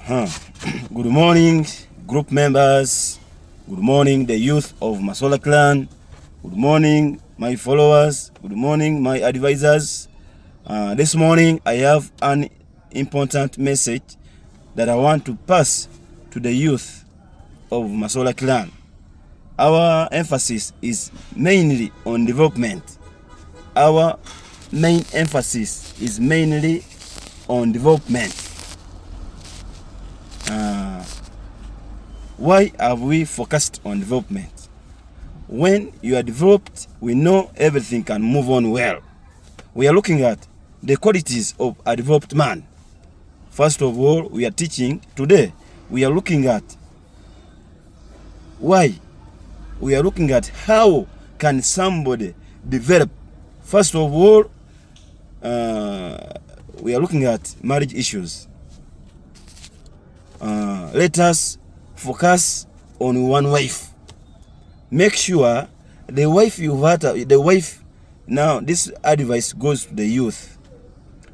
Good morning, group members. Good morning, the youth of Masola Clan. Good morning, my followers. Good morning, my advisors. This morning, I have an important message that I want to pass to the youth of Masola Clan. Our emphasis is mainly on development. Our main emphasis is mainly on development. Why have we focused on development? When you are developed, we know everything can move on well. We are looking at the qualities of a developed man. First of all, we are teaching today. We are looking at why. We are looking at how can somebody develop. First of all, we are looking at marriage issues. Let us focus on one wife. Make sure the wife you have, now this advice goes to the youth.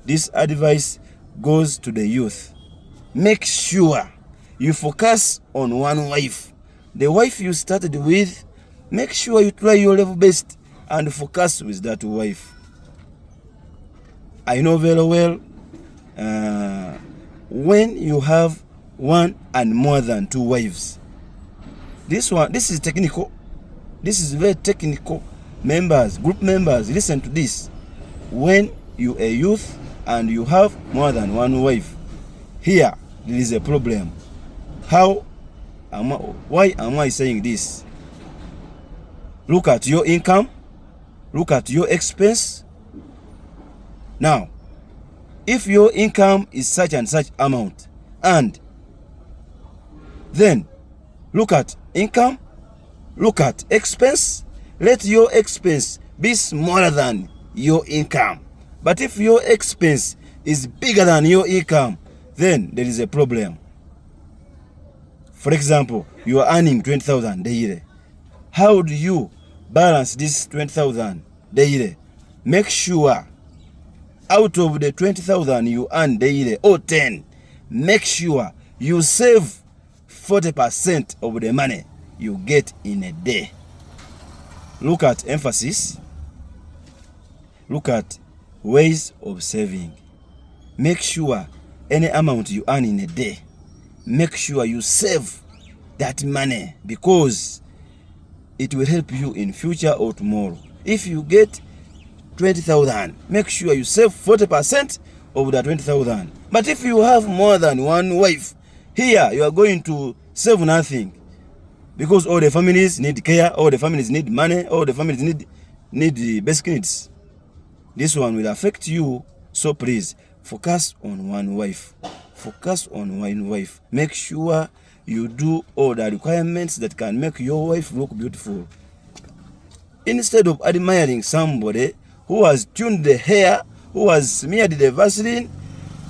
This advice goes to the youth. Make sure you focus on one wife. The wife you started with, make sure you try your level best and focus with that wife. I know very well when you have one and more than two wives. This is technical. This is very technical. Members, group members, listen to this. When you are a youth and you have more than one wife, here there is a problem. Why am I saying this? Look at your income. Look at your expense. Now, if your income is such and such amount, and then look at income, look at expense, let your expense be smaller than your income. But if your expense is bigger than your income, then there is a problem. For example, you are earning 20,000 daily. How do you balance this 20,000 daily? Make sure out of the 20,000 you earn daily, or 10, make sure you save 40% of the money you get in a day. Look at emphasis. Look at ways of saving. Make sure any amount you earn in a day, make sure you save that money, because it will help you in future or tomorrow. If you get 20,000, make sure you save 40% of that 20,000. But if you have more than one wife, here you are going to save nothing, because all the families need care, all the families need money, all the families need the basic needs. This one will affect you, so please focus on one wife. Focus on one wife. Make sure you do all the requirements that can make your wife look beautiful. Instead of admiring somebody who has tuned the hair, who has smeared the Vaseline,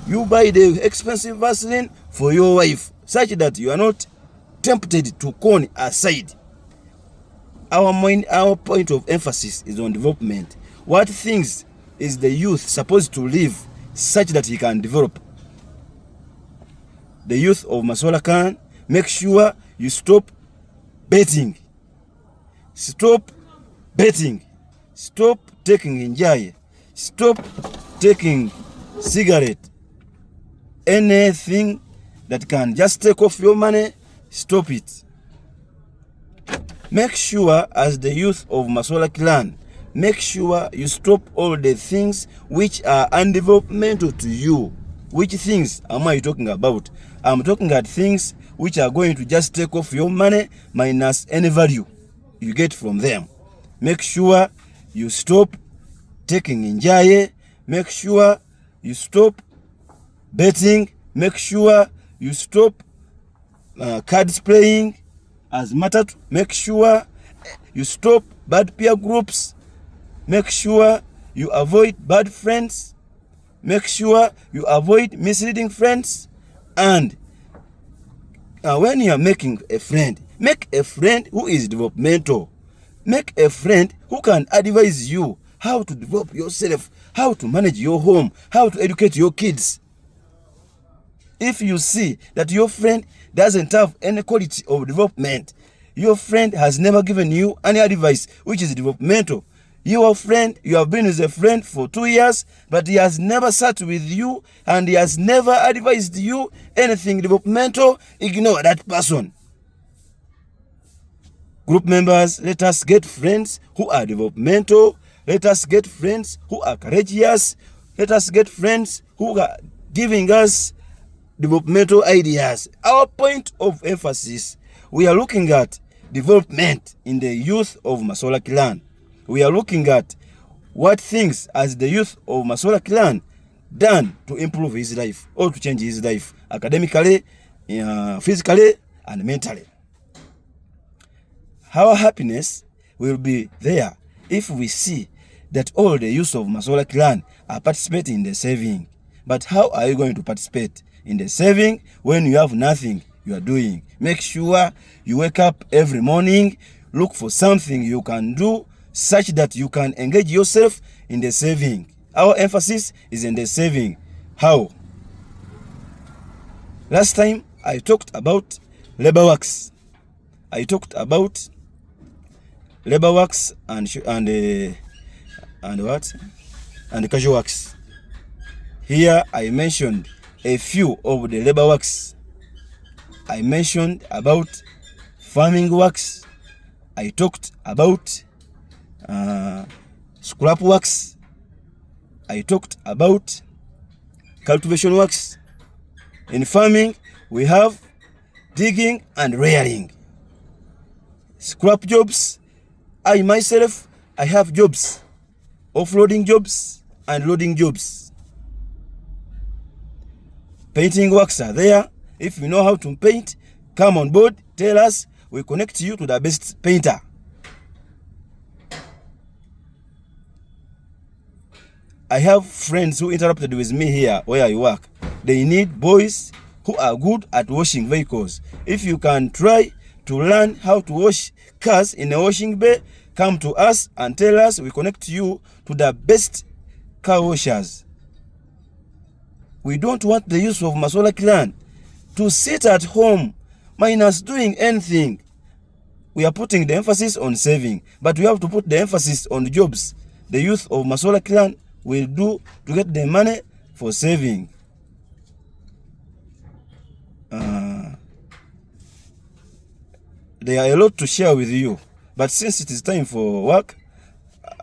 you buy the expensive Vaseline for your wife, such that you are not tempted to con aside. Our point of emphasis is on development. What things is the youth supposed to live such that he can develop? The youth of Masola Clan, make sure you stop betting. Stop betting. Stop taking enjoy. Stop taking cigarette. Anything that can just take off your money, stop it. Make sure, as the youth of Masola Clan, make sure you stop all the things which are undevelopmental to you. Which things am I talking about? I'm talking about things which are going to just take off your money minus any value you get from them. Make sure you stop taking enjoy. Make sure you stop betting. Make sure you stop cards playing as matter. Make sure you stop bad peer groups. Make sure you avoid bad friends. Make sure you avoid misleading friends. And when you are making a friend, make a friend who is developmental. Make a friend who can advise you how to develop yourself, how to manage your home, how to educate your kids. If you see that your friend doesn't have any quality of development, your friend has never given you any advice which is developmental, your friend, you have been with a friend for 2 years, but he has never sat with you and he has never advised you anything developmental, ignore that person. Group members, let us get friends who are developmental. Let us get friends who are courageous. Let us get friends who are giving us developmental ideas. Our point of emphasis, we are looking at development in the youth of Masola clan. We are looking at what things as the youth of Masola clan done to improve his life or to change his life academically, physically, and mentally. Our happiness will be there if we see that all the youth of Masola clan are participating in the saving. But how are you going to participate in the saving when you have nothing you are doing? Make sure you wake up every morning, look for something you can do such that you can engage yourself in the saving. Our emphasis is in the saving. How? Last time I talked about labor works. I talked about labor works and what? And casual works. Here I mentioned a few of the labor works. I mentioned about farming works. I talked about scrap works. I talked about cultivation works. In farming, we have digging and rearing. Scrap jobs. I myself, I have jobs, offloading jobs and loading jobs. Painting works are there. If you know how to paint, come on board, tell us, we connect you to the best painter. I have friends who interrupted with me here where I work. They need boys who are good at washing vehicles. If you can try to learn how to wash cars in a washing bay, come to us and tell us, we connect you to the best car washers. We don't want the youth of Masola clan to sit at home minus doing anything. We are putting the emphasis on saving, but we have to put the emphasis on jobs. The youth of Masola clan will do to get the money for saving. There are a lot to share with you, but since it is time for work,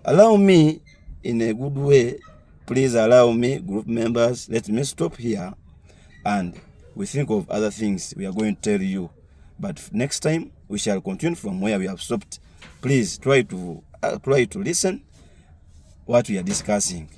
allow me in a good way, please allow me, group members, let me stop here and we think of other things we are going to tell you. But next time we shall continue from where we have stopped. Please try to listen what we are discussing.